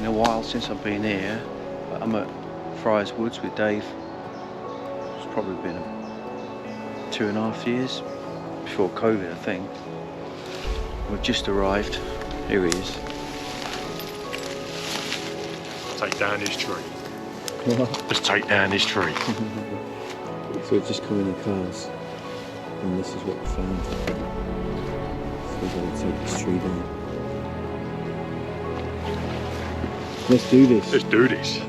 been a while since I've been here. I'm at Friars Woods with Dave. It's probably been 2.5 years before COVID, I think. We've just arrived. Here he is. Take down his tree. Just take down his tree. So we've just come in the cars, and this is what we found. So we're going to take this tree down. Let's do this. Let's do this.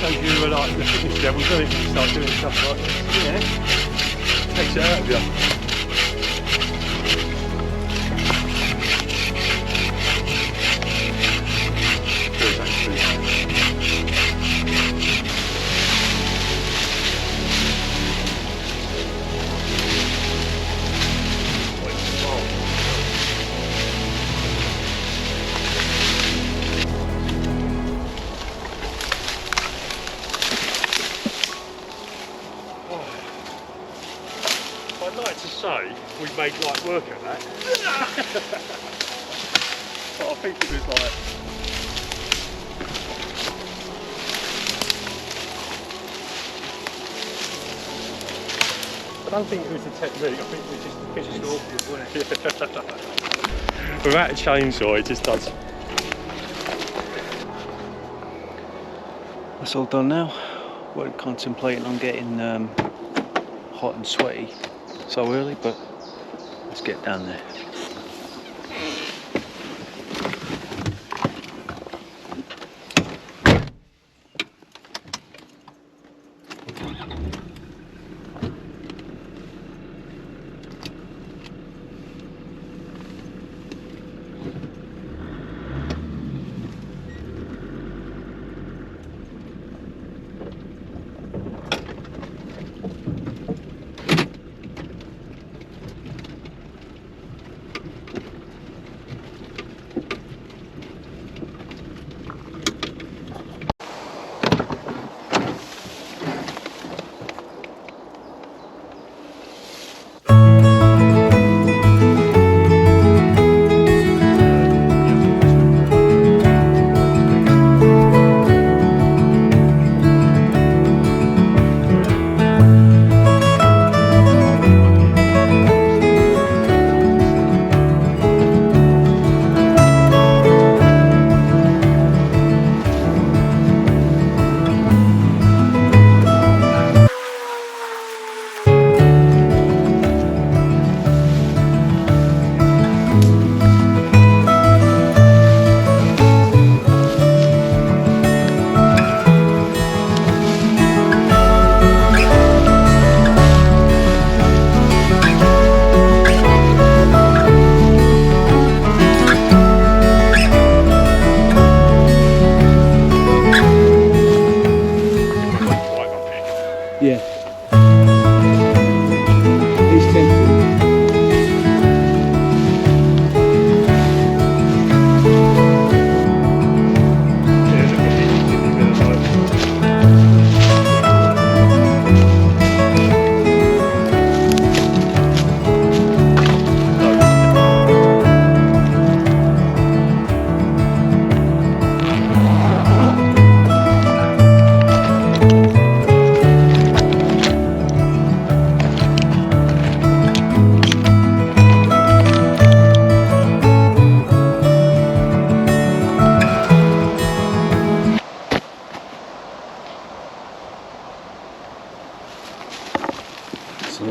So you were like the fitness level, don't you? You start doing stuff like this. Yeah. Takes it out of you. I'd like to say we made light work of that. But I think it was like... I don't think it was the technique, I think it was just the physical awkward, wasn't it? Without a chainsaw, it just does. That's all done now. We're contemplating on getting hot and sweaty so early, but let's get down there.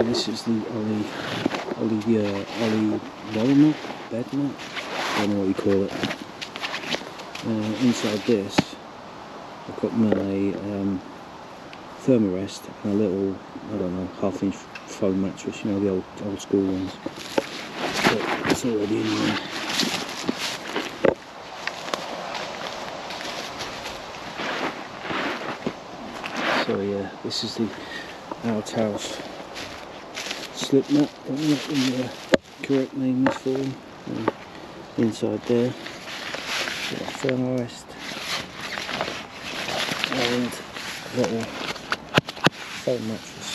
this is the Ollie roller mat, bed mat, I don't know what you call it. Inside this I've got my thermarest and a little, I don't know, 1/2 inch foam mattress, you know, the old school ones. But it's already in there. So yeah, this is the outhouse slip mat, I don't know what the correct name is for them. Inside there, thermarest and a little foam mattress.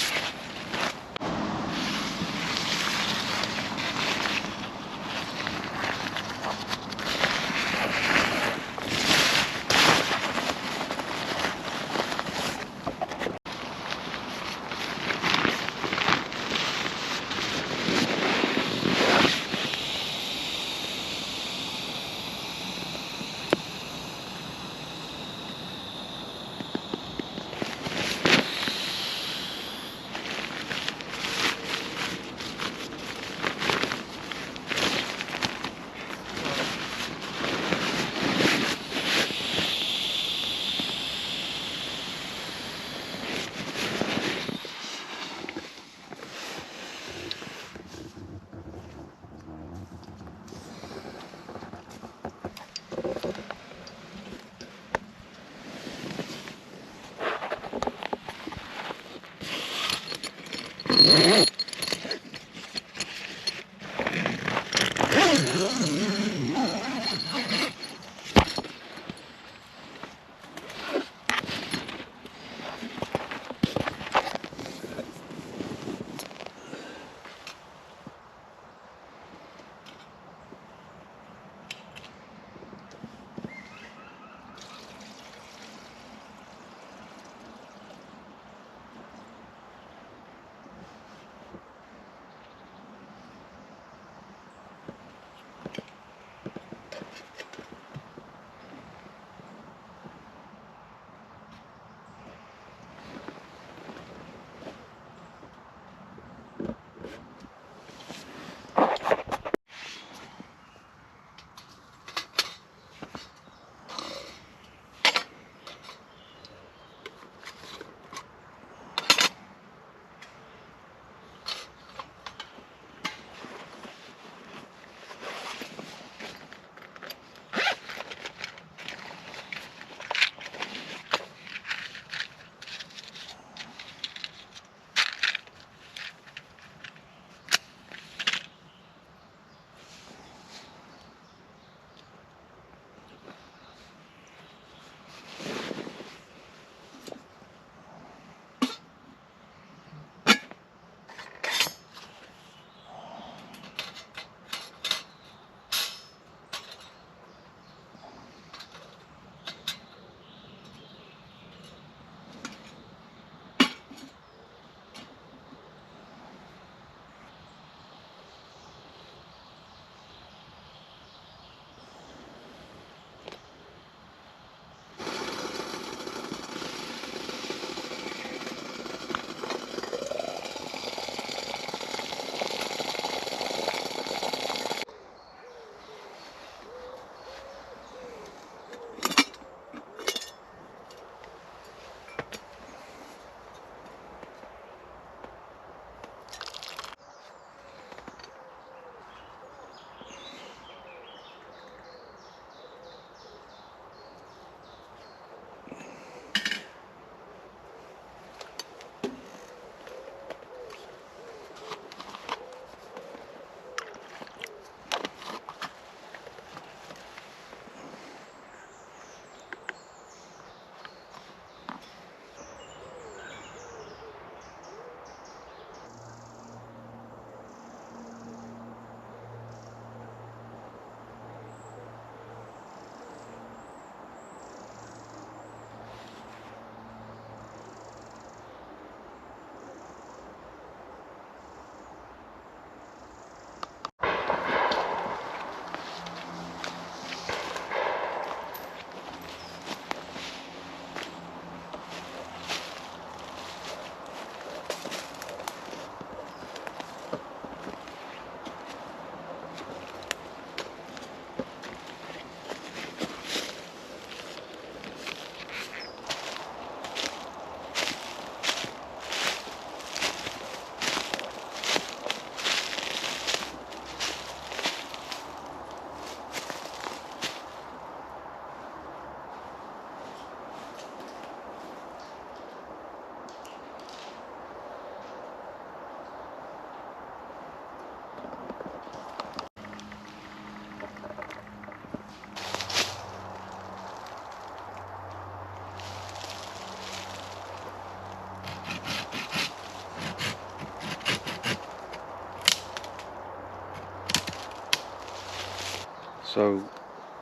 So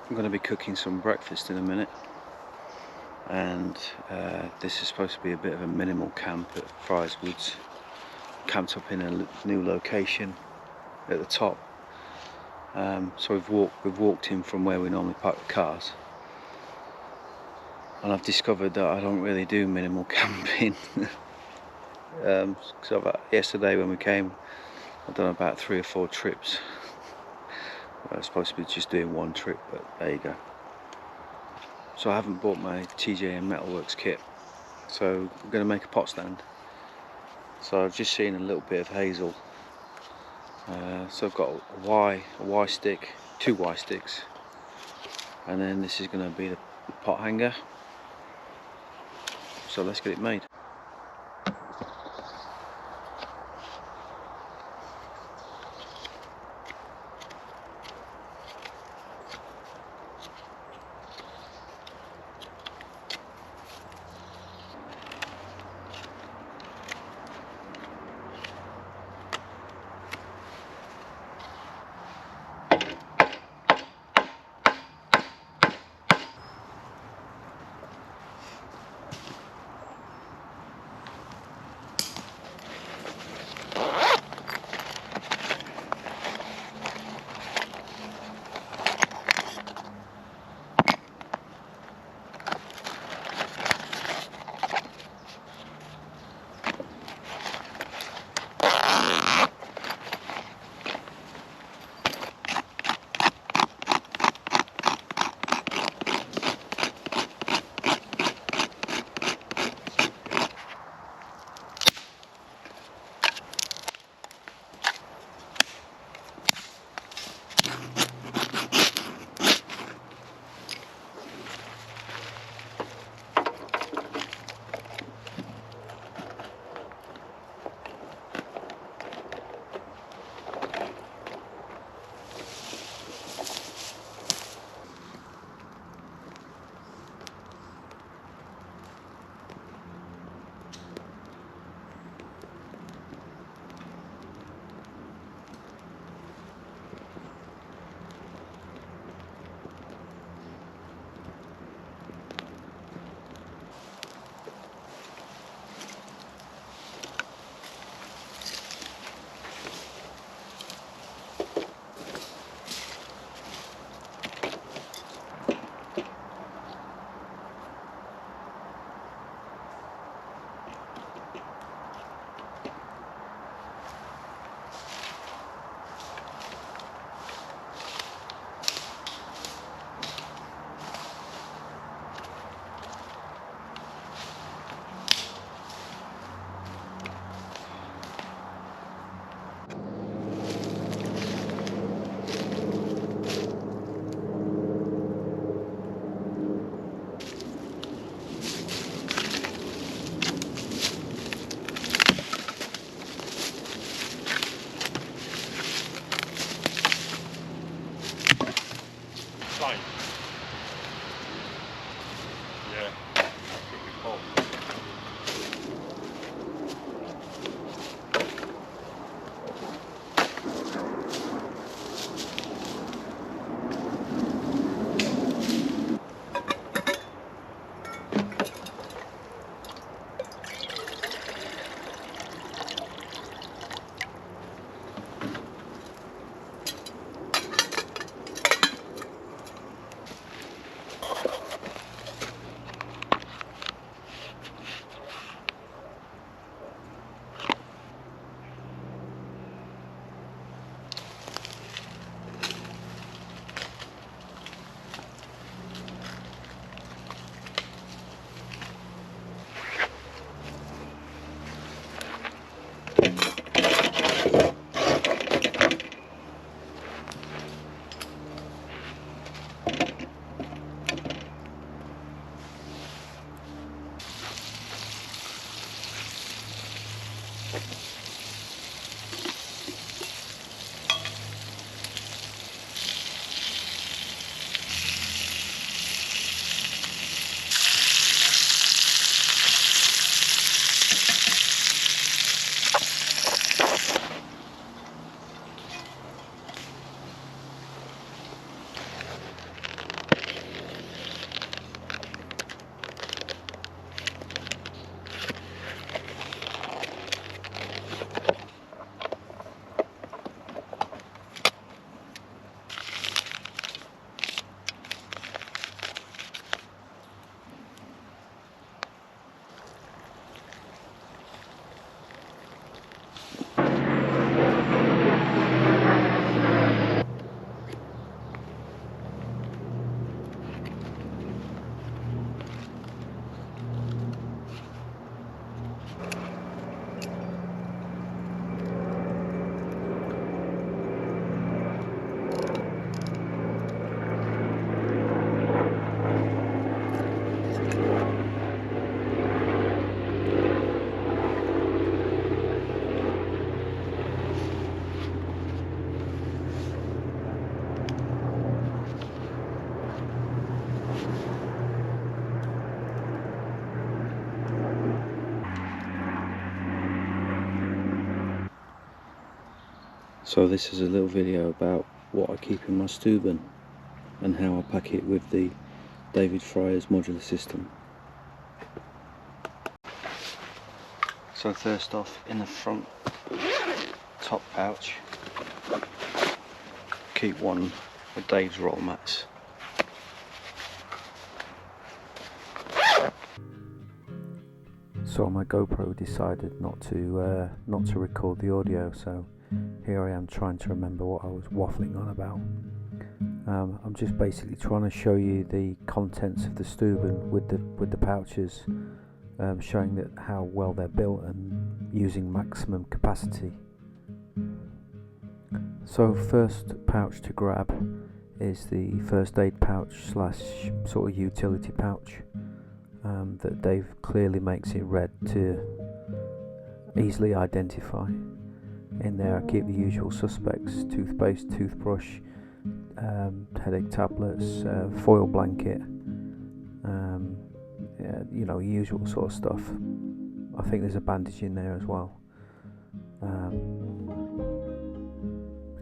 I'm going to be cooking some breakfast in a minute, and this is supposed to be a bit of a minimal camp at Friars Woods. Camped up in a new location at the top. So we've walked in from where we normally park the cars, and I've discovered that I don't really do minimal camping. So yesterday when we came, I've done about 3 or 4 trips. I was supposed to be just doing 1 trip, but there you go. So I haven't bought my TJM Metalworks kit, so I'm going to make a pot stand. So I've just seen a little bit of hazel. So I've got a Y stick, 2 Y sticks, and then this is going to be the pot hanger. So let's get it made. So this is a little video about what I keep in my Stubbern and how I pack it with the David Friars modular system. So first off, in the front top pouch, keep one of Dave's roll mats. So my GoPro decided not to record the audio, so here I am trying to remember what I was waffling on about. I'm just basically trying to show you the contents of the Stubbern with the pouches, showing that how well they're built and using maximum capacity. So first pouch to grab is the first aid pouch slash sort of utility pouch. That Dave clearly makes it red to easily identify. In there I keep the usual suspects: toothpaste, toothbrush, headache tablets, foil blanket, you know, usual sort of stuff. I think there's a bandage in there as well,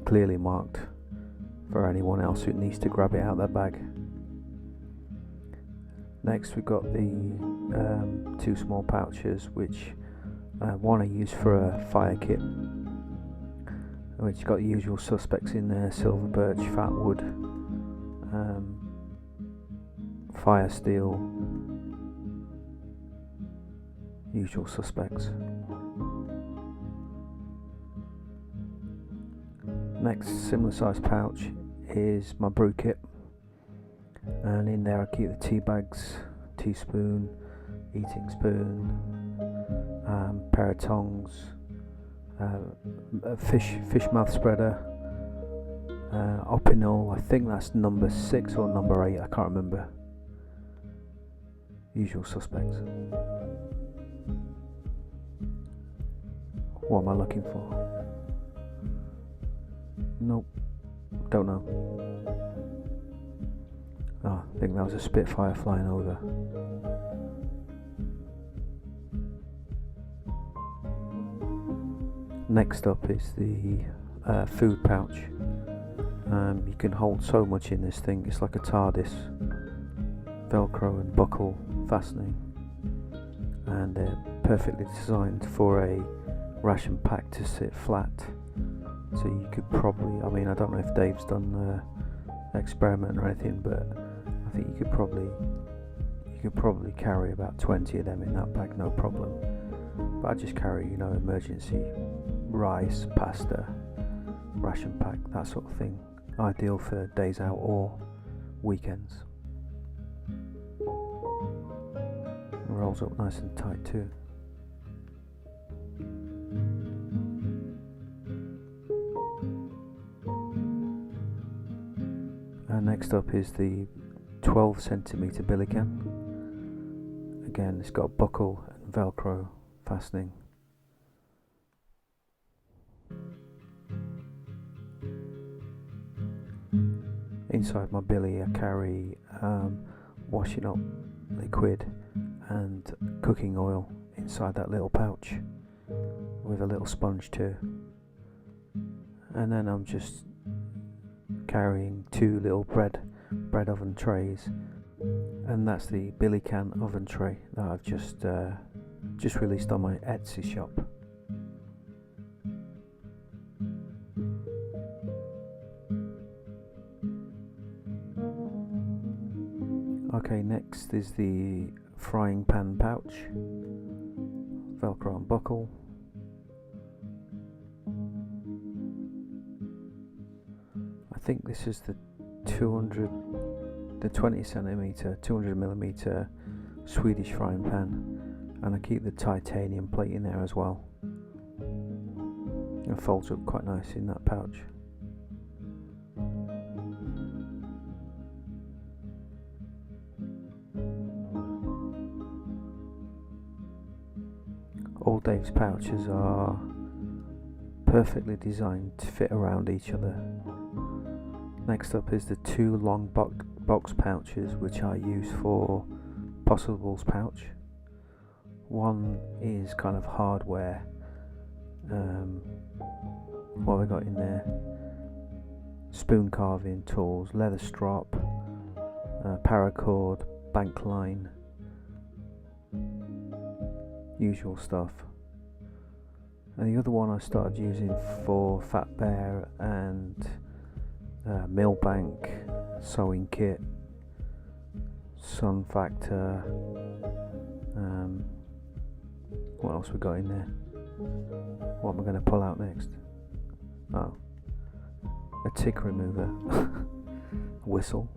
clearly marked for anyone else who needs to grab it out of their bag. Next we've got the two small pouches, which one I use for a fire kit, which got the usual suspects in there: silver birch, fat wood, fire steel, usual suspects. Next similar size pouch is my brew kit, and in there I keep the tea bags, teaspoon, eating spoon, pair of tongs, a fish mouth spreader, opinel, I think that's number 6 or number 8, I can't remember. Usual suspects. What am I looking for? Nope, don't know. Oh, I think that was a Spitfire flying over. Next up is the food pouch. You can hold so much in this thing. It's like a TARDIS. Velcro and buckle fastening, and they're perfectly designed for a ration pack to sit flat. So you could probably, I mean, I don't know if Dave's done an experiment or anything, but I think you could probably carry about 20 of them in that bag, no problem. But I just carry, you know, emergency rice, pasta, ration pack, that sort of thing. Ideal for days out or weekends. It rolls up nice and tight too. And next up is the 12cm billy can. Again, it's got a buckle and Velcro fastening. Inside my billy I carry washing up liquid and cooking oil inside that little pouch, with a little sponge too. And then I'm just carrying 2 little bread oven trays, and that's the billy can oven tray that I've just released on my Etsy shop. Okay, next is the frying pan pouch, Velcro and buckle. I think this is the 20cm, 200mm Swedish frying pan, and I keep the titanium plate in there as well. It folds up quite nice in that pouch. All Dave's pouches are perfectly designed to fit around each other. Next up is the 2 long box pouches, which I use for Possible's pouch. One is kind of hardware, what have we got in there? Spoon carving tools, leather strop, paracord, bank line, usual stuff. And the other one I started using for Fat Bear and mill bank, sewing kit, sun factor. What else we got in there? What am I going to pull out next? Oh, a tick remover, a whistle.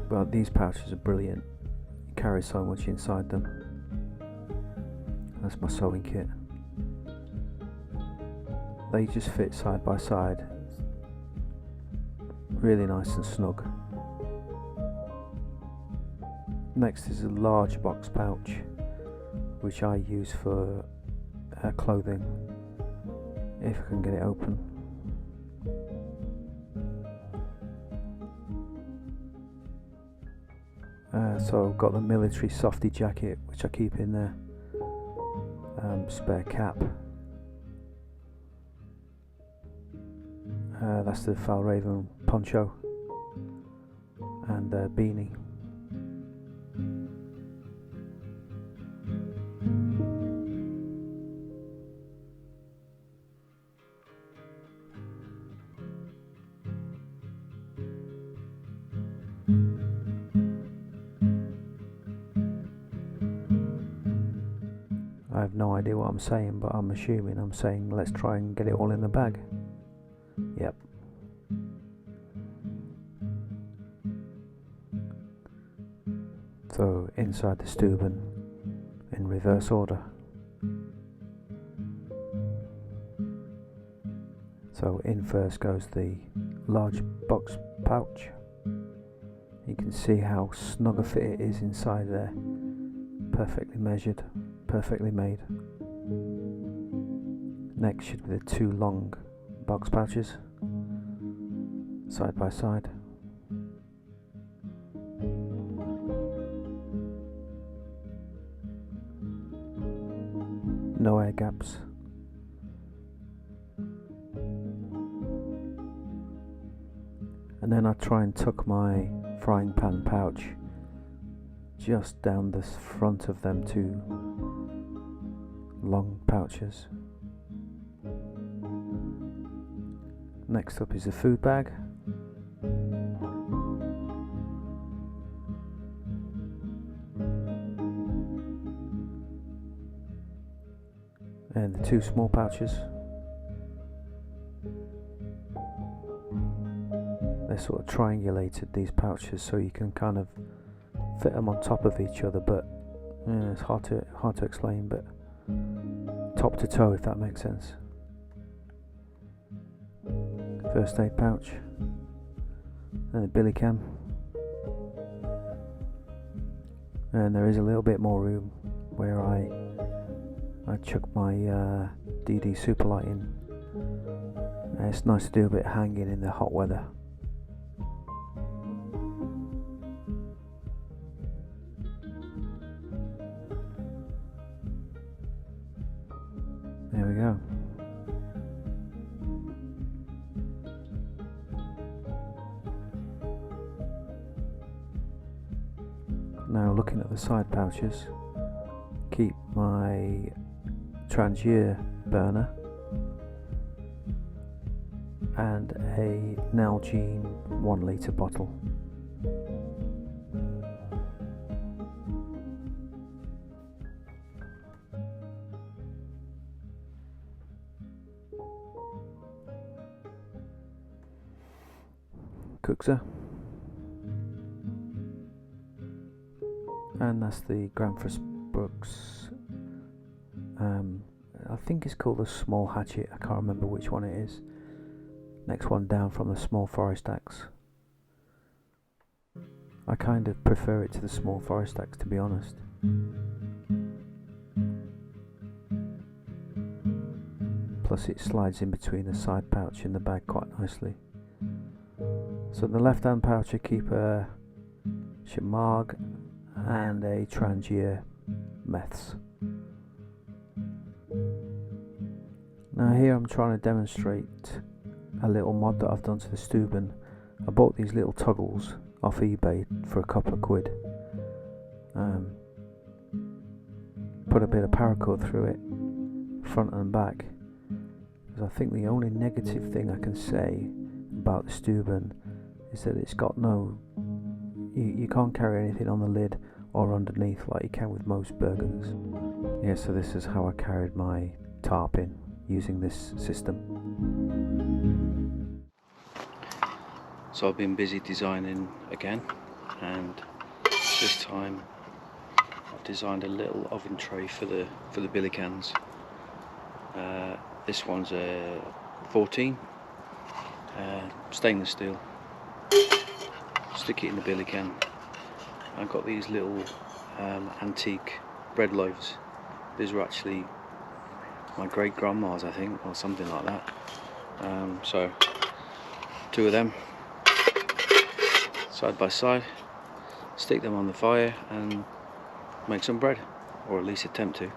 Well, these pouches are brilliant. You carry so much inside them. That's my sewing kit. They just fit side by side. Really nice and snug. Next is a large box pouch, which I use for clothing, if I can get it open. So I've got the military softy jacket, which I keep in there. Spare cap. That's the Fjallraven poncho and beanie. I have no idea what I'm saying, but I'm assuming I'm saying let's try and get it all in the bag. Yep. So inside the Stubbern in reverse order. So in first goes the large box pouch. You can see how snug a fit it is inside there. Perfectly measured, perfectly made. Next should be the two long box pouches, side by side. No air gaps. And then I try and tuck my frying pan pouch just down the front of them two long pouches. Next up is a food bag. And the two small pouches. They're sort of triangulated, these pouches, so you can kind of fit them on top of each other, but it's hard to explain, but top to toe, if that makes sense. First aid pouch and a billy can, and there is a little bit more room where I chuck my DD Superlight in. It's nice to do a bit of hanging in the hot weather. There we go. Now looking at the side pouches, keep my Trangier burner and a Nalgene 1 litre bottle. Cookser, and that's the Granfus Brooks. I think it's called a small hatchet. I can't remember which one it is. Next one down from the small forest axe. I kind of prefer it to the small forest axe, to be honest. Plus it slides in between the side pouch and the bag quite nicely. So in the left hand pouch I keep a Shimag and a Trangier Meths. Now here I'm trying to demonstrate a little mod that I've done to the Stubbern. I bought these little toggles off eBay for a couple of quid. Put a bit of paracord through it, front and back. Because I think the only negative thing I can say about the Stubbern is that it's got no... You can't carry anything on the lid or underneath like you can with most Bergens. Yeah, so this is how I carried my tarping using this system. So I've been busy designing again, and this time I've designed a little oven tray for the billy cans. This one's a 14 stainless steel. Stick it in the billy can. I've got these little antique bread loaves. These were actually my great grandma's, I think, or something like that. So 2 of them side by side, stick them on the fire and make some bread, or at least attempt to.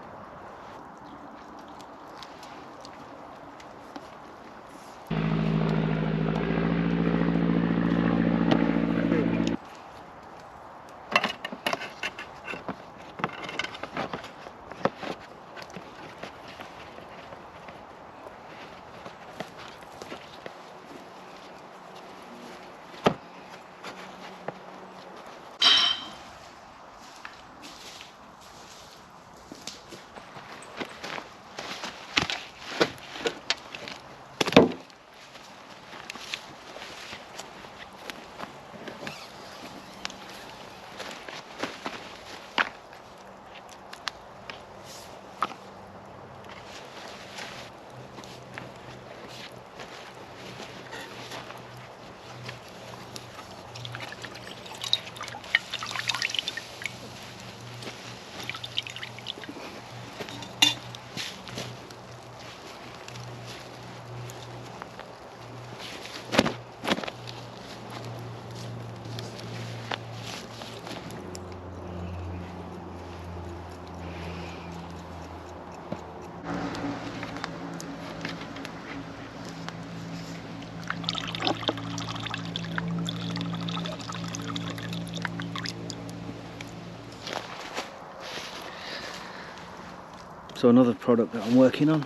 So another product that I'm working on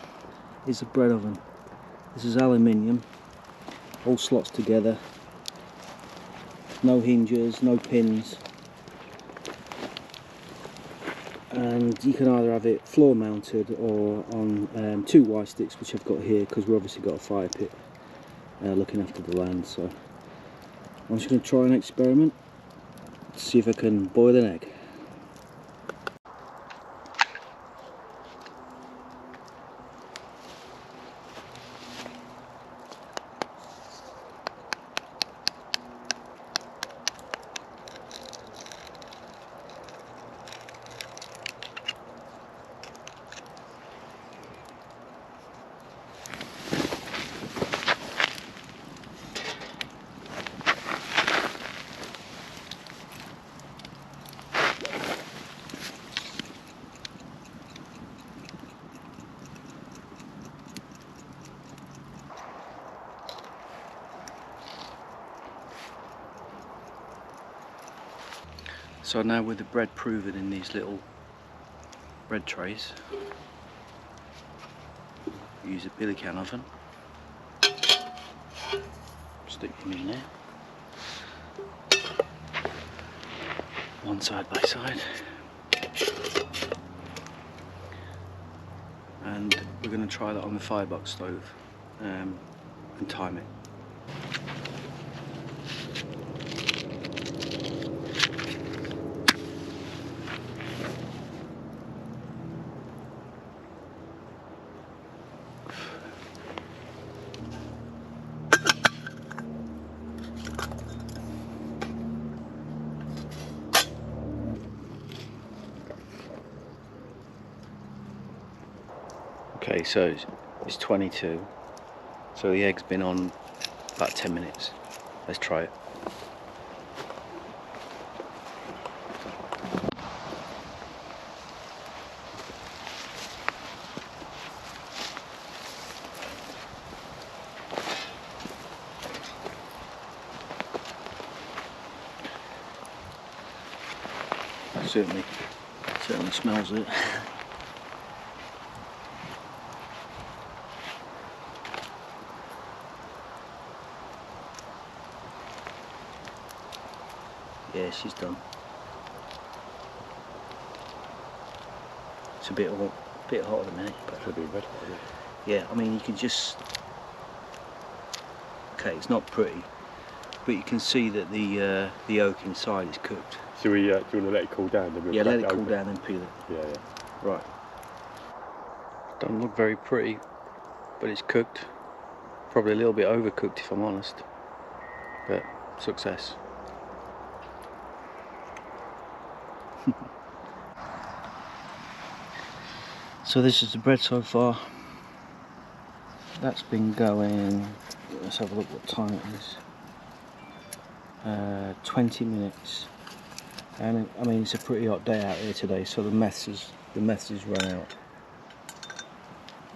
is a bread oven. This is aluminium, all slots together, no hinges, no pins, and you can either have it floor mounted or on 2 Y sticks, which I've got here because we've obviously got a fire pit looking after the land. So I'm just going to try an experiment to see if I can boil an egg. So now with the bread proven in these little bread trays, use a billy can oven, stick them in there, one side by side, and we're going to try that on the firebox stove and time it. Okay, so it's 22, so the egg's been on about 10 minutes. Let's try it. Certainly smells it. Yeah, she's done. It's a bit hot at the minute, but Should be red hot, isn't it? yeah, I mean you can just, okay, it's not pretty, but you can see that the oak inside is cooked. So do you want to let it cool down? Then we'll Yeah, let it crack cool open? down and peel it. Yeah, yeah. Right. Don't look very pretty, but it's cooked. Probably a little bit overcooked if I'm honest, but success. So this is the bread so far. That's been going, let's have a look what time it is. 20 minutes. And I mean it's a pretty hot day out here today, so the mess has run out.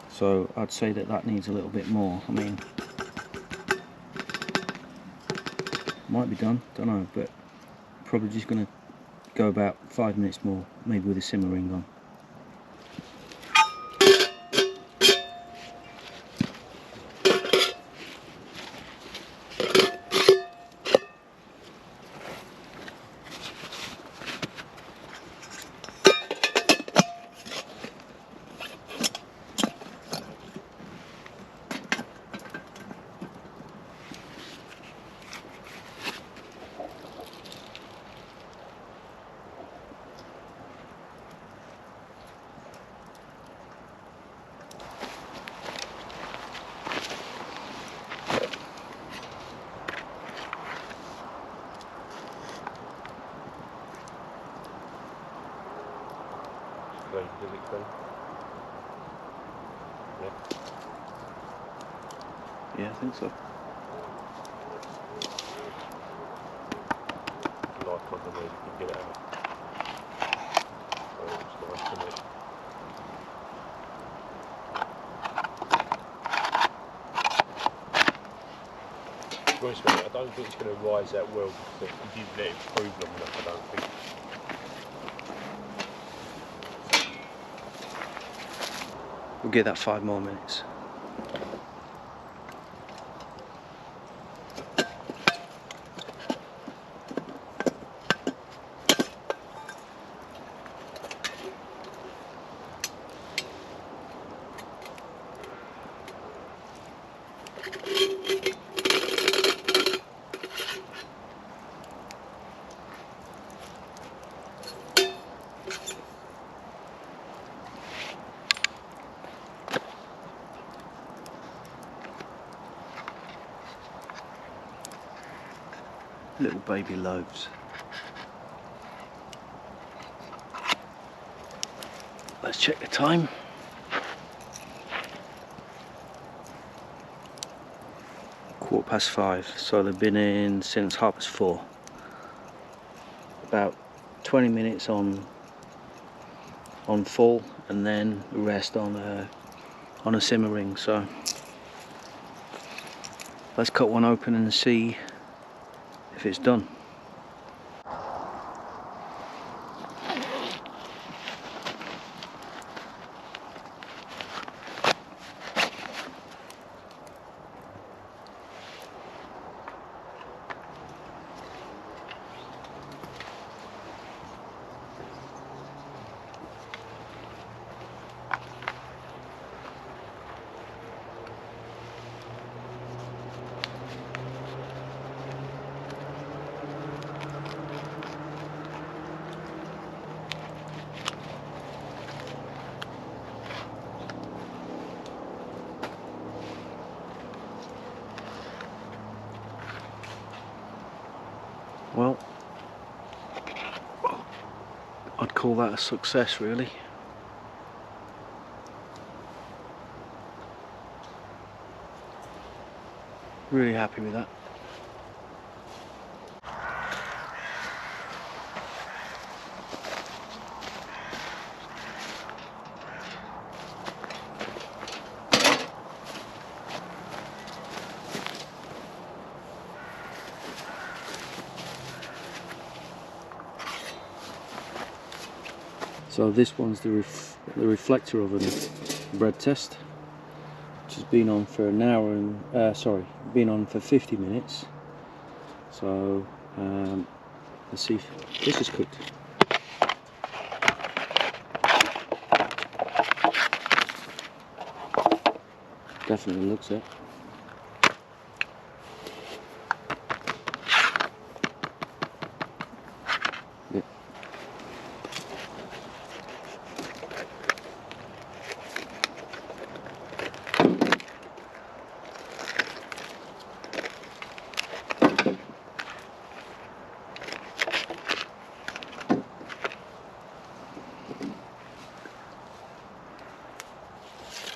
So I'd say that needs a little bit more. I mean, might be done, don't know, but probably just gonna go about 5 minutes more, maybe with a simmering on. Does it go? Yeah. Yeah, I think so. Like on the way you can get it out. So it's nice, isn't it? To be honest with you, I don't think it's going to rise that well because if you let it prove long enough, I don't think. We'll give that 5 more minutes. Little baby loaves. Let's check the time. (5:15), so they've been in since 4:30. About 20 minutes on full, and then the rest on a simmering. So let's cut one open and see if it's done. Well, I'd call that a success, really. Really happy with that. So this one's the reflector oven bread test, which has been on for an hour and been on for 50 minutes. So let's see if this is cooked. Definitely looks it. Yep.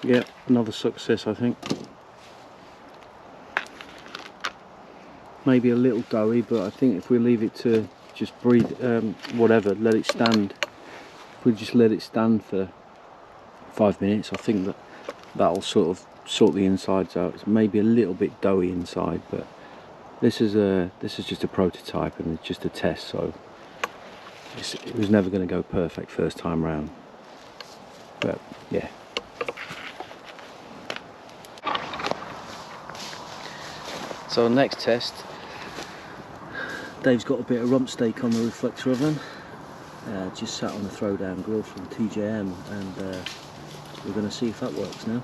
Yeah, another success, I think. Maybe a little doughy, but I think if we leave it to just breathe, whatever, let it stand. If we just let it stand for 5 minutes, I think that'll sort of sort the insides out. It's maybe a little bit doughy inside, but this is just a prototype and it's just a test, so it was never going to go perfect first time round. But yeah. So next test, Dave's got a bit of rump steak on the reflector oven, just sat on the throwdown grill from TJM, and we're going to see if that works now.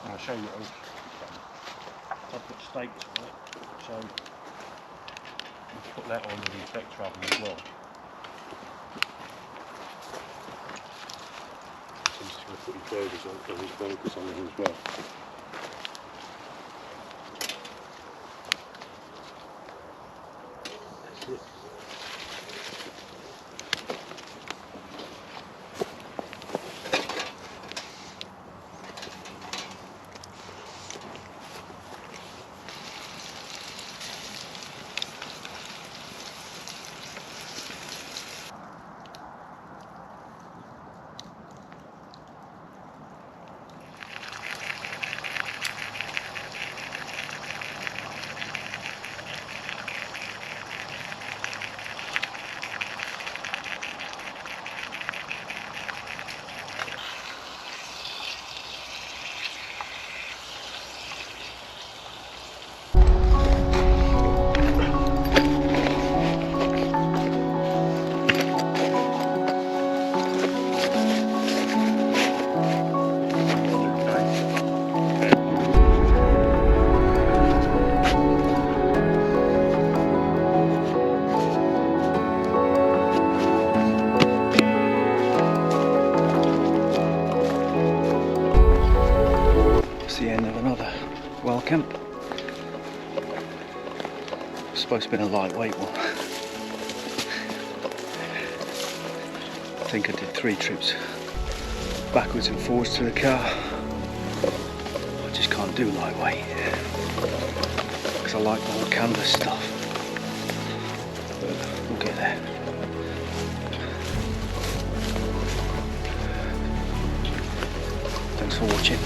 I'll show you what I put steaks on it, so put that on the reflector oven as well. Seems to put his burgers on, his burgers on there as well. That's it. Wild Camp. It's supposed to be a lightweight one. I think I did 3 trips backwards and forwards to the car. I just can't do lightweight because I like the whole canvas stuff. But we'll get there. Thanks for watching.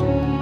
you.